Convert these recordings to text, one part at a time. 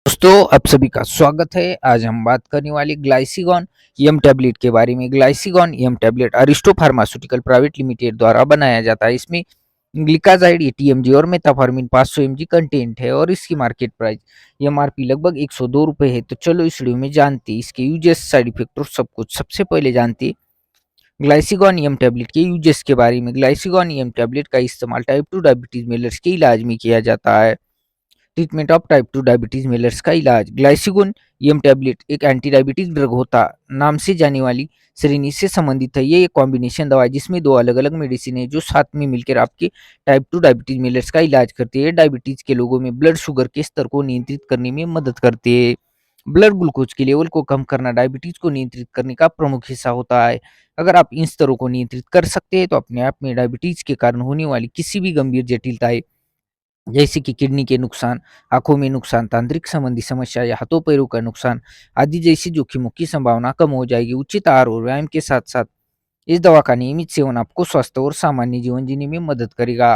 दोस्तों आप सभी का स्वागत है। आज हम बात करने वाले ग्लाइसिगॉन एम टैबलेट के बारे में। Glycigon M tablet Aristo pharmaceutical private limited द्वारा बनाया जाता है। इसमें ग्लिकाजाइड एटीएमजी और मेटाफॉर्मिन 500 एमजी कंटेंट है और इसकी मार्केट प्राइस एमआरपी लगभग 102 रुपए है। तो चलो इस वीडियो में जानते हैं इसके यूजेस, साइड इफेक्ट और सब कुछ। सबसे पहले जानते हैं ग्लाइसिगॉन एम टैबलेट के यूजेस के बारे में। ग्लाइसिगॉन एम टैबलेट का इस्तेमाल टाइप 2 डायबिटीज मेलर्स के इलाज में किया जाता है। Treatment of type 2 diabetes Mellors का इलाज। ग्लाइसिगोन एम टैबलेट एक एंटी डायबिटिक ड्रग होता नाम से जाने वाली श्रेणी से संबंधित है। ये एक कॉम्बिनेशन दवा है जिसमें दो अलग अलग मेडिसिन है जो साथ में मिलकर आपके टाइप 2 डायबिटीज मेलर्स का इलाज करती है। डायबिटीज के लोगों में ब्लड शुगर के स्तर को नियंत्रित करने में मदद करती है। ब्लड ग्लूकोज के लेवल को कम करना डायबिटीज को नियंत्रित करने का प्रमुख हिस्सा होता है। अगर आप इन स्तरों को नियंत्रित कर सकते हैं तो अपने आप में डायबिटीज के कारण होने वाली किसी भी गंभीर जटिलताएं जैसे कि किडनी के नुकसान, आंखों में नुकसान, तांत्रिक संबंधी समस्या या हाथों पैरों का नुकसान आदि जैसी जोखिमों की संभावना कम हो जाएगी। उचित आहार और व्यायाम के साथ साथ इस दवा का नियमित सेवन आपको स्वस्थ और सामान्य जीवन जीने में मदद करेगा।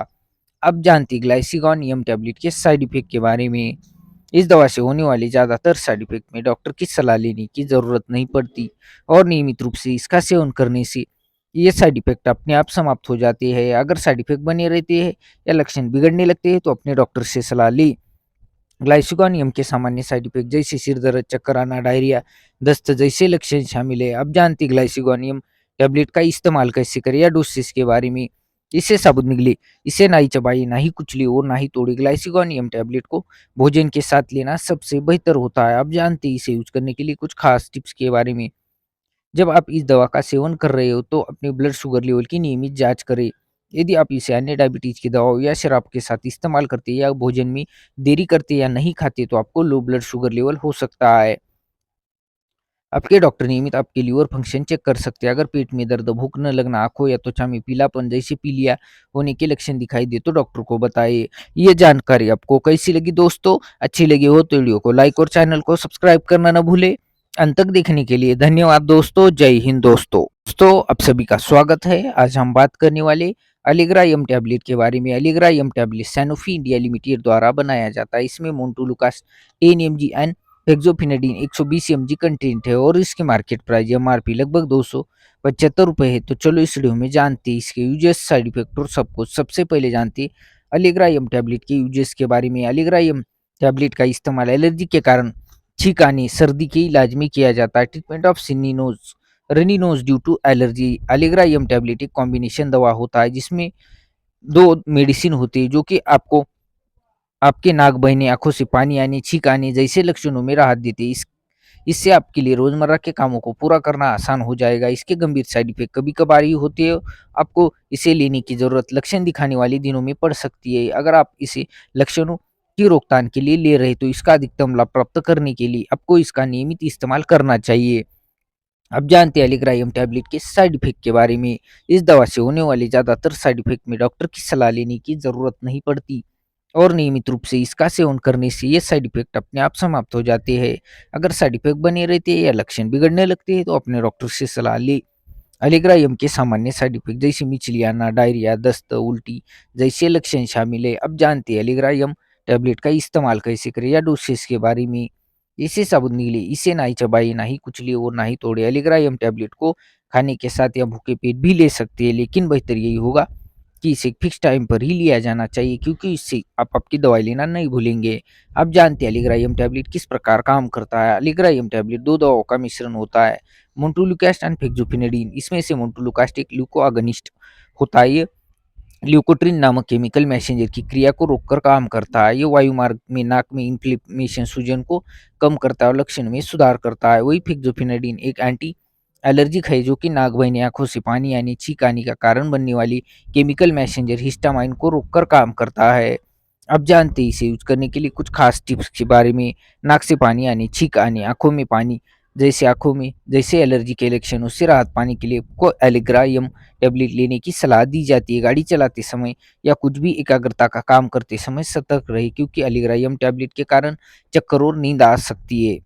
अब जानते हैं ग्लाइसिगॉन एम टैबलेट के साइड इफेक्ट के बारे में। इस दवा से होने वाले ज़्यादातर साइड इफेक्ट में डॉक्टर की सलाह लेने की ज़रूरत नहीं पड़ती और नियमित रूप से इसका सेवन करने से ये साइड इफेक्ट अपने आप समाप्त हो जाते हैं। अगर साइड इफेक्ट बने रहते हैं या लक्षण बिगड़ने लगते हैं तो अपने डॉक्टर से सलाह ली। ग्लाइसिगॉन एम के सामान्य साइड इफेक्ट जैसे सिर दर्द, चक्कर आना, डायरिया, दस्त जैसे लक्षण शामिल है। अब जानते ग्लाइसिगॉन एम टैबलेट का इस्तेमाल कैसे करें या डोसेस के बारे में। इससे साबुत निकली, इसे ना ही चबाई, ना ही कुचली और ना ही तोड़ी। ग्लाइसिगॉन एम टैबलेट को भोजन के साथ लेना सबसे बेहतर होता है। अब जानते हैं इसे यूज करने के लिए कुछ खास टिप्स के बारे में। जब आप इस दवा का सेवन कर रहे हो तो अपने ब्लड शुगर लेवल की नियमित जांच करें। यदि आप इसे अन्य डायबिटीज की दवाओं या शराब के साथ इस्तेमाल करते हैं या भोजन में देरी करते या नहीं खाते तो आपको लो ब्लड शुगर लेवल हो सकता है। आपके डॉक्टर नियमित आपके लीवर फंक्शन चेक कर सकते हैं। अगर पेट में दर्द, भूख न लगना, आंखों या त्वचा में पीलापन जैसे पीलिया होने के लक्षण दिखाई दे तो डॉक्टर को बताइए। ये जानकारी आपको कैसी लगी दोस्तों? अच्छी लगी हो तो वीडियो को लाइक और चैनल को सब्सक्राइब करना न भूले। अंत तक देखने के लिए धन्यवाद दोस्तों। जय हिंद दोस्तों। दोस्तों आप सभी का स्वागत है। आज हम बात करने वाले अलीग्रा एम टैबलेट के बारे में। Allegra M tablet Sanofi India limited द्वारा बनाया जाता है। इसमें montelukast 10 mg and fexofenadine 120 mg content है और इसकी मार्केट प्राइस एमआरपी लगभग 275 रुपए है। तो चलो इस वीडियो में जानते हैं इसके यूजेस, साइड इफेक्ट और सब कुछ। सबसे पहले जानते हैं अलीग्रा एम टैबलेट के यूजेस के बारे में। अलीग्रा एम टैबलेट का इस्तेमाल एलर्जी के कारण छींक आने, सर्दी के इलाज में किया जाता है। Treatment of sneezy nose, runny nose due to allergy. Allegra M tablet एक कॉम्बिनेशन दवा होता है जिसमें दो मेडिसिन होती है जो कि आपको आपके नाक बहने, आँखों से पानी आने, छींक आने जैसे लक्षणों में राहत देती है। इससे आपके लिए रोज़मर्रा के कामों को पूरा करना आसान हो जाएगा। इसके गंभीर साइड इफ़ेक्ट कभी-कभार ही होते हैं, आपको इसे लेने की ज़रूरत लक्षण दिखाने वाले दिनों में पड़ सकती है। अगर आप इसे लक्षणों की रोकथाम के लिए ले रहे हैं, तो इसका अधिकतम लाभ प्राप्त करने के लिए आपको इसका नियमित इस्तेमाल करना चाहिए। अब जानते हैं एलिग्राइम टैबलेट के साइड इफ़ेक्ट के बारे में। इस दवा से होने वाले ज़्यादातर साइड इफ़ेक्ट में डॉक्टर की सलाह लेने की ज़रूरत नहीं पड़ती और नियमित रूप से इसका सेवन करने से ये साइड इफ़ेक्ट अपने आप समाप्त हो जाते हैं। अगर साइड इफ़ेक्ट बने रहते हैं या लक्षण बिगड़ने लगते हैं तो अपने डॉक्टर से सलाह लें। एलिग्राइम के सामान्य साइड इफ़ेक्ट जैसे मिचली आना, डायरिया, दस्त, उल्टी जैसे लक्षण शामिल है। अब जानते हैं एलिग्राइम टैबलेट का इस्तेमाल कैसे करें या डोसेस के बारे में। इसे साबुत नहीं ले, इसे ना ही चबाइए, ना ही कुचलिए और ना ही तोड़िए। एलिग्राइम टैबलेट को खाने के साथ या भूखे पेट भी ले सकते हैं, लेकिन बेहतर यही होगा कि इसे फिक्स टाइम पर ही लिया जाना चाहिए क्योंकि इससे आप आपकी दवाई लेना नहीं भूलेंगे। अब जानते हैं एलिग्राइम टैबलेट किस प्रकार काम करता है। एलिग्राइम टैबलेट दो दवाओं का मिश्रण होता है, मोन्टुलुकास्ट एंड फेक्सोफेनाडिन। इसमें से मोन्टुलुकास्ट एक ल्यूकोअगनिस्ट होता है। ये ल्यूकोट्रिन नामक केमिकल मैसेंजर की क्रिया को रोककर काम करता है। ये वायुमार्ग में नाक में इन्फ्लेमेशन, सूजन को कम करता है और लक्षण में सुधार करता है। वही फेक्सोफेनाडिन एक एंटी एलर्जिक है जो कि नाक बहने, आंखों से पानी आने, छींक आने का कारण बनने वाली केमिकल मैसेंजर हिस्टामाइन को रोककर काम करता है। अब जानते हैं इसे यूज करने के लिए कुछ खास टिप्स के बारे में। नाक से पानी आने, छींक आने, आंखों में जैसे एलर्जी के लक्षणों से राहत पाने के लिए आपको एलिग्राइम टैबलेट लेने की सलाह दी जाती है। गाड़ी चलाते समय या कुछ भी एकाग्रता का काम करते समय सतर्क रहे क्योंकि एलिग्राइम टैबलेट के कारण चक्कर और नींद आ सकती है।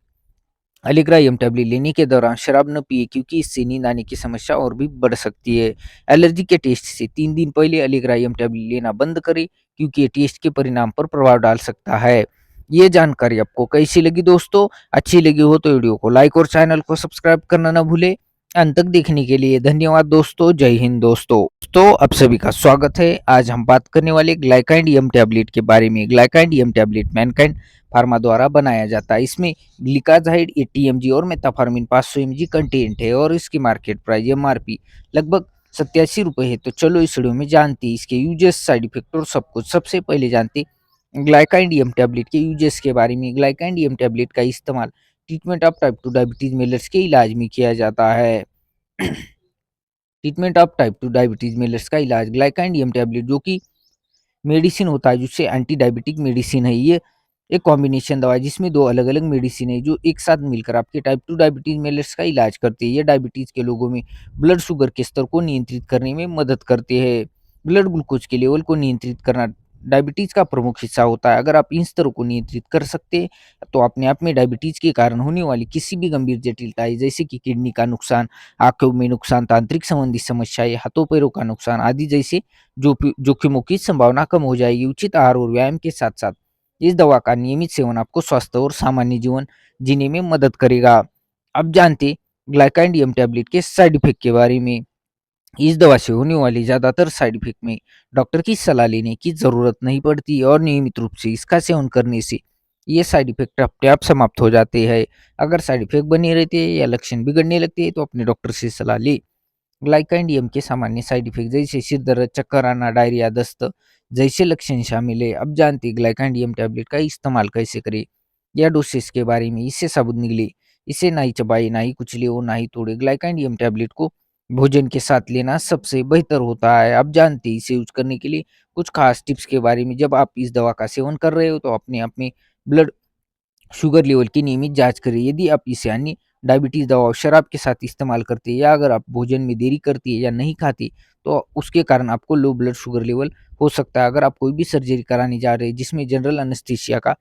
एलिग्राइम टैबलेट लेने के दौरान शराब न पिए क्योंकि इससे नींद आने की समस्या और भी बढ़ सकती है। एलर्जी के टेस्ट से 3 दिन पहले एलिग्राइम टैबलेट लेना बंद करें क्योंकि ये टेस्ट के परिणाम पर प्रभाव डाल सकता है। ये जानकारी आपको कैसी लगी दोस्तों? अच्छी लगी हो तो वीडियो को लाइक और चैनल को सब्सक्राइब करना ना भूले। अंत तक देखने के लिए धन्यवाद दोस्तों। जय हिंद दोस्तों। तो आप सभी का स्वागत है। आज हम बात करने वाले ग्लाइकाइड एम टैबलेट के बारे में। ग्लाइकाइड एम टैबलेट मैनकाइंड फार्मा द्वारा बनाया जाता है। इसमें ग्लिकाजाइड 80 mg और मेटाफॉर्मिन 500 mg कंटेंट है और इसकी मार्केट प्राइस MRP लगभग 87 रुपए है। तो चलो इस वीडियो में जानते हैं इसके यूजेस, साइड इफेक्ट और सब कुछ। सबसे पहले जानते ग्लाइकाइड एम टैबलेट के यूजेस के बारे में। ग्लाइकाइड एम टैबलेट का इस्तेमाल treatment of type 2 diabetes Mellors के इलाज में किया जाता है। Treatment of type 2 diabetes Mellors का इलाज ग्लाइकाइड एम टैबलेट जो कि मेडिसिन होता है, जिससे एंटी डायबिटिक मेडिसिन है। ये एक कॉम्बिनेशन दवा है जिसमें दो अलग अलग मेडिसिन है जो एक साथ मिलकर आपके टाइप 2 डायबिटीज मेलर्स का इलाज करती है। ये डायबिटीज के लोगों में ब्लड शुगर के स्तर को नियंत्रित करने में मदद करते हैं। ब्लड ग्लूकोज के लेवल को नियंत्रित करना डायबिटीज का प्रमुख हिस्सा होता है। अगर आप इन स्तरों को नियंत्रित कर सकते हैं तो अपने आप में डायबिटीज के कारण होने वाली किसी भी गंभीर जटिलताएं जैसे कि किडनी का नुकसान, आंखों में नुकसान, तांत्रिक संबंधी समस्याएं, हाथों पैरों का नुकसान आदि जैसे जोखिमों की संभावना कम हो जाएगी। उचित आहार और व्यायाम के साथ साथ इस दवा का नियमित सेवन आपको स्वस्थ और सामान्य जीवन जीने में मदद करेगा। अब जानते ग्लाइकाइड एम टैबलेट के साइड इफेक्ट के बारे में। इस दवा से होने वाली ज्यादातर साइड इफेक्ट में डॉक्टर की सलाह लेने की जरूरत नहीं पड़ती और नियमित रूप से इसका सेवन करने से ये साइड इफेक्ट अपने आप समाप्त हो जाते हैं। अगर साइड इफेक्ट बने रहते हैं या लक्षण बिगड़ने लगते हैं तो अपने डॉक्टर से सलाह ले। ग्लाइकाइड एम के सामान्य साइड इफेक्ट जैसे सिर दर्द, चक्कर आना, डायरिया, दस्त जैसे लक्षण शामिल है। अब जानते हैं ग्लाइकाइड एम टैबलेट का इस्तेमाल कैसे करें या डोसेस के बारे में। इससे साबुत निकले, इसे ना ही चबाए, ना ही कुचले और ना ही तोड़े। ग्लाइकाइड एम टैबलेट को भोजन के साथ लेना सबसे बेहतर होता है। अब जानते हैं इसे यूज करने के लिए कुछ खास टिप्स के बारे में। जब आप इस दवा का सेवन कर रहे हो तो अपने आप में ब्लड शुगर लेवल की नियमित जांच करें। यदि आप इसे अन्य डायबिटीज दवा और शराब के साथ इस्तेमाल करते हैं या अगर आप भोजन में देरी करती है या नहीं खाती तो उसके कारण आपको लो ब्लड शुगर लेवल हो सकता है। अगर आप कोई भी सर्जरी कराने जा रहे हैं जिसमें जनरल एनेस्थीसिया का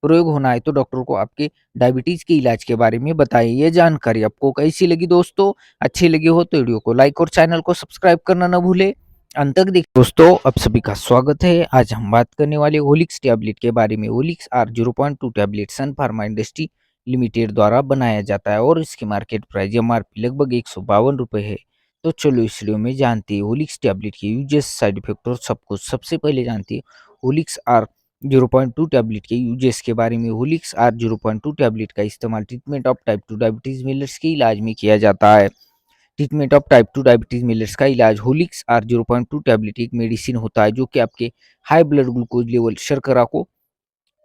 प्रयोग होना है तो डॉक्टर को आपके डायबिटीज के इलाज के बारे में बताएं। ये जानकारी आपको कैसी लगी दोस्तों? अच्छी लगी हो तो वीडियो को लाइक और चैनल को सब्सक्राइब करना ना भूले। अंत तक देख दोस्तों, आप सभी का स्वागत है। आज हम बात करने वाले होलिक्स टैबलेट के बारे में। होलिक्स R 0.2 tablet Sun pharma industry limited द्वारा बनाया जाता है और इसकी मार्केट प्राइस MRP लगभग 152 रुपए है। तो चलो इस वीडियो में जानते हैं होलिक्स टैबलेट के यूजेस, साइड इफेक्ट और सब कुछ। सबसे पहले जानते हैं होलिक्स आर 0.2 टैबलेट के यूजेस के बारे में। होलिक्स आर 0.2 टैबलेट का इस्तेमाल treatment of type 2 diabetes Mellors के इलाज में किया जाता है। Treatment of type 2 diabetes Mellors का इलाज। होलिक्स आर 0.2 टैबलेट एक मेडिसिन होता है जो कि आपके हाई ब्लड ग्लूकोज लेवल, शर्करा को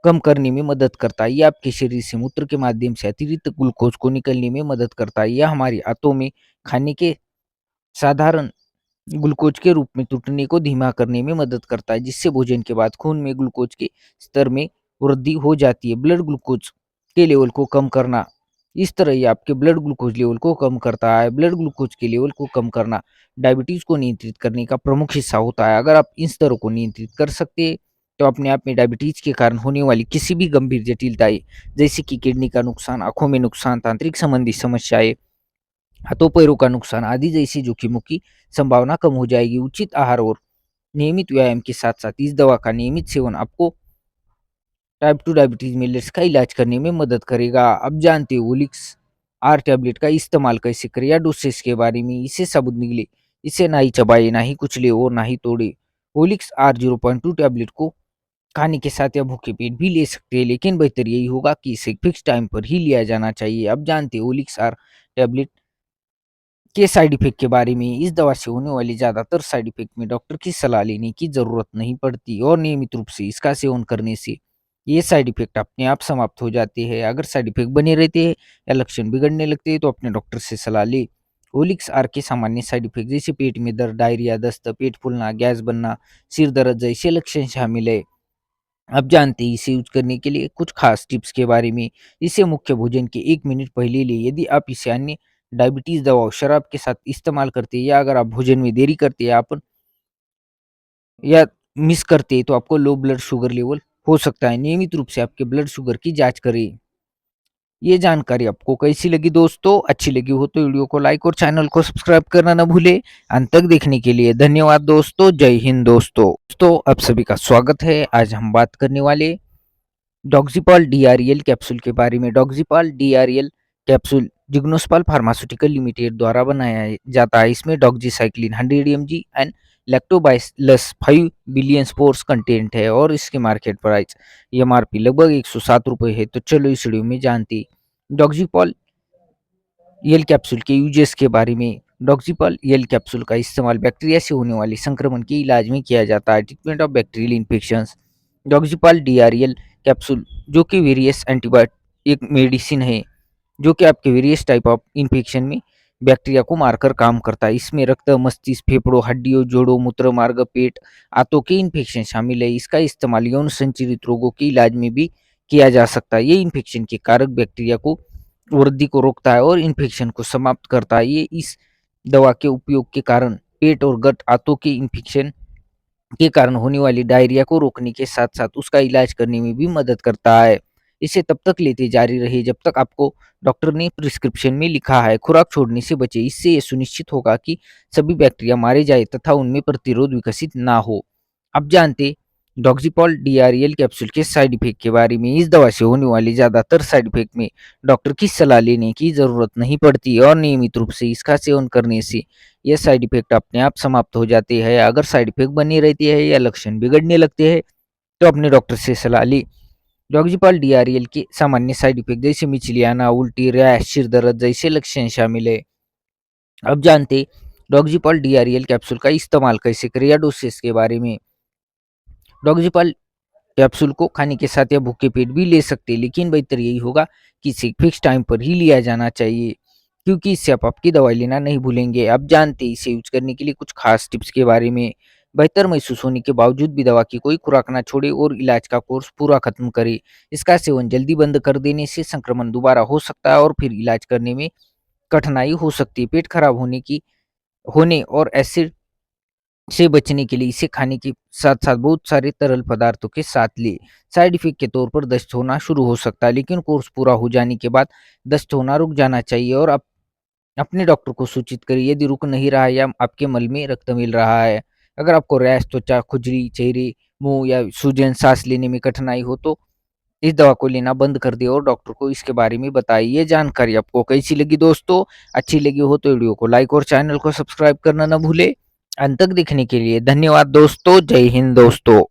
कम करने में मदद करता है। यह आपके शरीर से मूत्र के माध्यम से अतिरिक्त ग्लूकोज को निकलने में मदद करता है। यह हमारी आंतों में खाने के साधारण ग्लूकोज के रूप में टूटने को धीमा करने में मदद करता है, जिससे भोजन के बाद खून में ग्लूकोज के स्तर में वृद्धि हो जाती है। ब्लड ग्लूकोज के लेवल को कम करना, इस तरह ये आपके ब्लड ग्लूकोज लेवल को कम करता है। ब्लड ग्लूकोज के लेवल को कम करना डायबिटीज को नियंत्रित करने का प्रमुख हिस्सा होता है। अगर आप इन स्तरों को नियंत्रित कर सकते हैं तो अपने आप में डायबिटीज के कारण होने वाली किसी भी गंभीर जटिलताएं जैसे कि किडनी का नुकसान, आंखों में नुकसान, तांत्रिक संबंधी समस्याएं, हाथों पैरों का नुकसान आदि जैसी जोखिमों की संभावना कम हो जाएगी। उचित आहार और नियमित व्यायाम के साथ साथ इस दवा का नियमित सेवन आपको टाइप 2 डायबिटीज मेलिट्स का इलाज करने में मदद करेगा। अब जानते हो ओलिक्स आर टैबलेट का इस्तेमाल कैसे करें या डोसेस के बारे में। इसे साबुत निगले, इसे ना ही चबाए, ना ही कुचले और ना ही तोड़े। ओलिक्स आर 0.2 टैबलेट को खाने के साथ या भूखे पेट भी ले सकते हैं, लेकिन बेहतर यही होगा कि इसे फिक्स टाइम पर ही लिया जाना चाहिए। अब जानते हैं ओलिक्स आर टैबलेट के साइड इफेक्ट के बारे में। इस दवा से होने वाली ज्यादातर साइड इफेक्ट में डॉक्टर की सलाह लेने की जरूरत नहीं पड़ती और नियमित रूप से इसका सेवन करने से ये साइड इफेक्ट अपने आप समाप्त हो जाते हैं। अगर साइड इफेक्ट बने रहते हैं या लक्षण बिगड़ने लगते हैं तो अपने डॉक्टर से सलाह ले। ओलिक्स आर के सामान्य साइड इफेक्ट जैसे पेट में दर्द, डायरिया, दस्त, पेट फूलना, गैस बनना, सिर दर्द जैसे लक्षण शामिल है। अब जानते हैं इसे यूज करने के लिए कुछ खास टिप्स के बारे में। इसे मुख्य भोजन के 1 मिनट पहले ले। यदि आप इसे अन्य डायबिटीज दवा और शराब के साथ इस्तेमाल करते हैं या अगर आप भोजन में देरी करते हैं या मिस करते हैं तो आपको लो ब्लड शुगर लेवल हो सकता है। नियमित रूप से आपके ब्लड शुगर की जांच करें। ये जानकारी आपको कैसी लगी दोस्तों? अच्छी लगी हो तो वीडियो को लाइक और चैनल को सब्सक्राइब करना ना भूले। अंत तक देखने के लिए धन्यवाद दोस्तों। जय हिंद दोस्तों। आप सभी का स्वागत है। आज हम बात करने वाले डॉक्सीपॉल डीआरएल कैप्सूल के बारे में। डॉक्सीपॉल डीआरएल कैप्सूल जिग्नोस्पाल फार्मास्यूटिकल लिमिटेड द्वारा बनाया जाता है। इसमें doxycycline 100 mg and lactobacillus 5 billion spores content है और इसके मार्केट प्राइस एमआरपी लगभग 107 रुपये है। तो चलो इस वीडियो में जानते हैं डॉक्सीपॉल यल कैप्सूल के यूजेस के बारे में। डॉक्सीपॉल यल कैप्सूल का इस्तेमाल बैक्टीरिया से होने वाले संक्रमण के इलाज में किया जाता है। Treatment of bacterial infections. Doxypal DRL capsule जो कि वेरियस एंटीबायोटिक एक मेडिसिन है जो कि आपके वेरियस टाइप ऑफ इन्फेक्शन में बैक्टीरिया को मारकर काम करता है। इसमें रक्त, मस्तिष्क, फेफड़ों, हड्डियों, जोड़ों, मूत्र मार्ग, पेट, आंतों के इन्फेक्शन शामिल है। इसका इस्तेमाल यौन संचारित रोगों के इलाज में भी किया जा सकता है। ये इन्फेक्शन के कारक बैक्टीरिया को वृद्धि को रोकता है और इन्फेक्शन को समाप्त करता है। ये इस दवा के उपयोग के कारण पेट और गट आंतों के इन्फेक्शन के कारण होने वाली डायरिया को रोकने के साथ साथ उसका इलाज करने में भी मदद करता है। इसे तब तक लेते जारी रहिए जब तक आपको डॉक्टर ने प्रिस्क्रिप्शन में लिखा है। खुराक छोड़ने से बचे, इससे ये सुनिश्चित होगा कि सभी बैक्टीरिया मारे जाए तथा उनमें प्रतिरोध विकसित ना हो। अब जानते डॉक्सीपॉल डीआरएल कैप्सूल के साइड इफेक्ट के बारे में। इस दवा से होने वाली ज्यादातर साइड इफेक्ट में डॉक्टर की सलाह लेने की जरूरत नहीं पड़ती और नियमित रूप से इसका सेवन करने से ये साइड इफेक्ट अपने आप समाप्त हो जाते हैं। अगर साइड इफेक्ट बनी रहती है या लक्षण बिगड़ने लगते हैं तो अपने डॉक्टर से सलाह ली। डॉक्सीपॉल डीआरएल के सामान्य साइड इफेक्ट जैसे मिचलियाना, उल्टी, रैश, सिर दर्द जैसे लक्षण शामिल है। अब जानते डॉक्सीपॉल डीआरएल कैप्सूल का इस्तेमाल कैसे करें या डोसेस के बारे में। डॉक्सीपॉल कैप्सूल को खाने के साथ या भूखे पेट भी ले सकते हैं, लेकिन बेहतर यही होगा कि इसे फिक्स टाइम पर ही लिया जाना चाहिए क्योंकि इससे आप आपकी दवाई लेना नहीं भूलेंगे। अब जानते हैं इसे यूज करने के लिए कुछ खास टिप्स के बारे में। बेहतर महसूस होने के बावजूद भी दवा की कोई खुराक ना छोड़े और इलाज का कोर्स पूरा खत्म करे। इसका सेवन जल्दी बंद कर देने से संक्रमण दोबारा हो सकता है और फिर इलाज करने में कठिनाई हो सकती है। पेट खराब होने और एसिड से बचने के लिए इसे खाने के साथ-साथ बहुत सारे तरल पदार्थों के साथ लें। साइड इफ़ेक्ट के तौर पर दस्त होना शुरू हो सकता है, लेकिन कोर्स पूरा हो जाने के बाद दस्त होना रुक जाना चाहिए और आप अपने डॉक्टर को सूचित करिए यदि रुक नहीं रहा है या आपके मल में रक्त मिल रहा है। अगर आपको रैश, त्वचा, खुजली, चेहरे, मुँह या सूजन, सांस लेने में कठिनाई हो तो इस दवा को लेना बंद कर दें और डॉक्टर को इसके बारे में बताइए। ये जानकारी आपको कैसी लगी दोस्तों? अच्छी लगी हो तो वीडियो को लाइक और चैनल को सब्सक्राइब करना ना भूलें। अंत तक देखने के लिए धन्यवाद दोस्तों। जय हिंद दोस्तों।